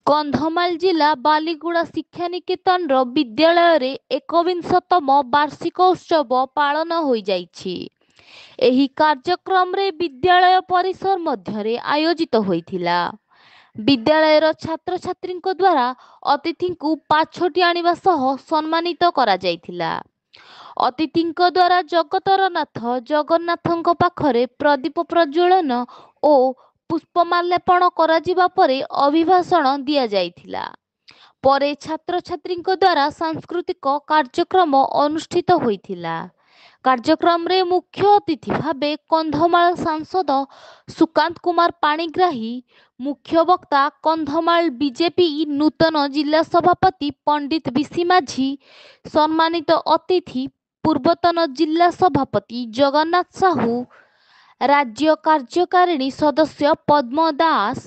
କନ୍ଧମାଳ ଜିଲ୍ଲା ବାଲିଗୁଡ଼ା ଶିକ୍ଷାନିକେତନର ବିଦ୍ୟାଳୟରେ ଏକବିଂଶତମ ବାର୍ଷିକ ଉତ୍ସବ ପାଳନ ହୋଇଯାଇଛି। ଏହି କାର୍ଯ୍ୟକ୍ରମରେ ବିଦ୍ୟାଳୟ ପରିସର ମଧ୍ୟରେ ଆୟୋଜିତ ହୋଇଥିଲା। ବିଦ୍ୟାଳୟର ଛାତ୍ରଛାତ୍ରୀଙ୍କ ଦ୍ୱାରା ଅତିଥିଙ୍କୁ ପାଛୋଟି ଆଣିବା ସହ ସମ୍ମାନିତ କରାଯାଇଥିଲା। ଅତିଥିଙ୍କ ଦ୍ୱାରା ଜଗତର ନାଥ ଜଗନ୍ନାଥଙ୍କ ପାଖରେ ପ୍ରଦୀପ ପ୍ରଜ୍ୱଳନ ଓ ପୁଷ୍ପମାଲ୍ୟାର୍ପଣ କରାଯିବା ପରେ ଅଭିଭାଷଣ ଦିଆଯାଇଥିଲା। ପରେ ଛାତ୍ରଛାତ୍ରୀଙ୍କ ଦ୍ୱାରା ସାଂସ୍କୃତିକ କାର୍ଯ୍ୟକ୍ରମ ଅନୁଷ୍ଠିତ ହୋଇଥିଲା। କାର୍ଯ୍ୟକ୍ରମରେ ମୁଖ୍ୟ ଅତିଥି ଭାବେ କନ୍ଧମାଳ ସାଂସଦ ସୁକାନ୍ତ କୁମାର ପାଣିଗ୍ରାହୀ, ମୁଖ୍ୟ ବକ୍ତା କନ୍ଧମାଳ ବିଜେପି ନୂତନ ଜିଲ୍ଲା ସଭାପତି ପଣ୍ଡିତ ବିଶି ମାଝୀ, ସମ୍ମାନିତ ଅତିଥି ପୂର୍ବତନ ଜିଲ୍ଲା ସଭାପତି ଜଗନ୍ନାଥ ସାହୁ, ରାଜ୍ୟ କାର୍ଯ୍ୟକାରିଣୀ ସଦସ୍ୟ ପଦ୍ମ ଦାସ,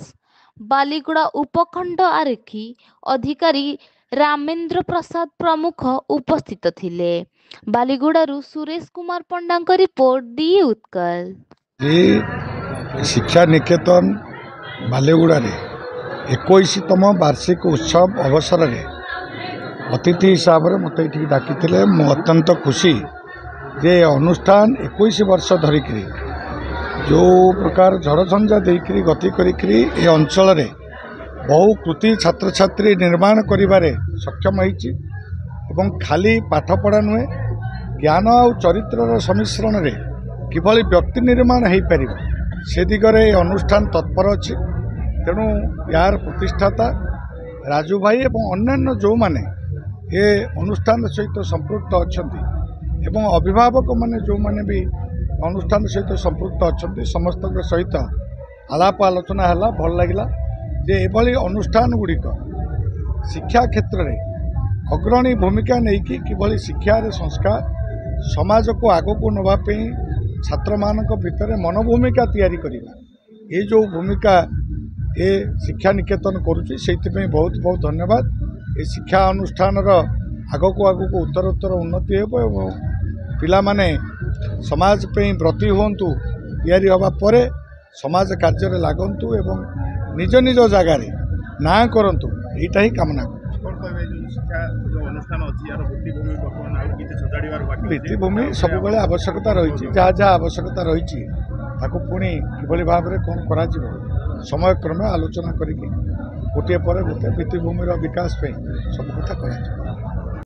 ବାଲିଗୁଡ଼ା ଉପଖଣ୍ଡ ଆରକ୍ଷୀ ଅଧିକାରୀ ରାମେନ୍ଦ୍ର ପ୍ରସାଦ ପ୍ରମୁଖ ଉପସ୍ଥିତ ଥିଲେ। ବାଲିଗୁଡ଼ାରୁ ସୁରେଶ କୁମାର ପଣ୍ଡାଙ୍କ ରିପୋର୍ଟ, ଡି ଉତ୍କଳ। ଶିକ୍ଷା ନିକେତନ ବାଲିଗୁଡ଼ାରେ 21ତମ ବାର୍ଷିକ ଉତ୍ସବ ଅବସରରେ ଅତିଥି ହିସାବରେ ମୋତେ ଏଠିକି ଡାକିଥିଲେ। ମୁଁ ଅତ୍ୟନ୍ତ ଖୁସି ଯେ ଅନୁଷ୍ଠାନ 21 ବର୍ଷ ଧରିକିରି ଯେଉଁ ପ୍ରକାର ଝଡ଼ଝଞ୍ଜା ଦେଇକରି ଗତି କରିକିରି ଏ ଅଞ୍ଚଳରେ ବହୁ କୃତି ଛାତ୍ରଛାତ୍ରୀ ନିର୍ମାଣ କରିବାରେ ସକ୍ଷମ ହୋଇଛି ଏବଂ ଖାଲି ପାଠପଢ଼ା ନୁହେଁ, ଜ୍ଞାନ ଆଉ ଚରିତ୍ରର ସମ୍ମିଶ୍ରଣରେ କିଭଳି ବ୍ୟକ୍ତି ନିର୍ମାଣ ହୋଇପାରିବ ସେ ଦିଗରେ ଏ ଅନୁଷ୍ଠାନ ତତ୍ପର ଅଛି। ତେଣୁ ଏହାର ପ୍ରତିଷ୍ଠାତା ରାଜୁ ଭାଇ ଏବଂ ଅନ୍ୟାନ୍ୟ ଯେଉଁମାନେ ଏ ଅନୁଷ୍ଠାନ ସହିତ ସମ୍ପୃକ୍ତ ଅଛନ୍ତି ଏବଂ ଅଭିଭାବକମାନେ ଯେଉଁମାନେ ବି ଅନୁଷ୍ଠାନ ସହିତ ସମ୍ପୃକ୍ତ ଅଛନ୍ତି ସମସ୍ତଙ୍କ ସହିତ ଆଳାପ ଆଲୋଚନା ହେଲା। ଭଲ ଲାଗିଲା ଯେ ଏଭଳି ଅନୁଷ୍ଠାନ ଗୁଡ଼ିକ ଶିକ୍ଷା କ୍ଷେତ୍ରରେ ଅଗ୍ରଣୀ ଭୂମିକା ନେଇକି କିଭଳି ଶିକ୍ଷାରେ ସଂସ୍କାର ସମାଜକୁ ଆଗକୁ ନେବା ପାଇଁ ଛାତ୍ରମାନଙ୍କ ଭିତରେ ମନୋଭୂମିକା ତିଆରି କରିବା, ଏ ଯେଉଁ ଭୂମିକା ଏ ଶିକ୍ଷା ନିକେତନ କରୁଛି ସେଇଥିପାଇଁ ବହୁତ ବହୁତ ଧନ୍ୟବାଦ। ଏ ଶିକ୍ଷା ଅନୁଷ୍ଠାନର ଆଗକୁ ଆଗକୁ ଉତ୍ତରୋତ୍ତର ଉନ୍ନତି ହେବ ଏବଂ ପିଲାମାନେ ସମାଜ ପାଇଁ ବ୍ରତୀ ହୁଅନ୍ତୁ, ତିଆରି ହେବା ପରେ ସମାଜ କାର୍ଯ୍ୟରେ ଲାଗନ୍ତୁ ଏବଂ ନିଜ ନିଜ ଜାଗାରେ ନାଁ କରନ୍ତୁ, ଏଇଟା ହିଁ କାମନା କରୁଛୁ। ଭିତ୍ତିଭୂମି ସବୁବେଳେ ଆବଶ୍ୟକତା ରହିଛି, ଯାହା ଯାହା ଆବଶ୍ୟକତା ରହିଛି ତାକୁ ପୁଣି କିଭଳି ଭାବରେ କ'ଣ କରାଯିବ ସମୟକ୍ରମେ ଆଲୋଚନା କରିକି ଗୋଟିଏ ପରେ ଗୋଟିଏ ଭିତ୍ତିଭୂମିର ବିକାଶ ପାଇଁ ସବୁ କଥା କରାଯିବ।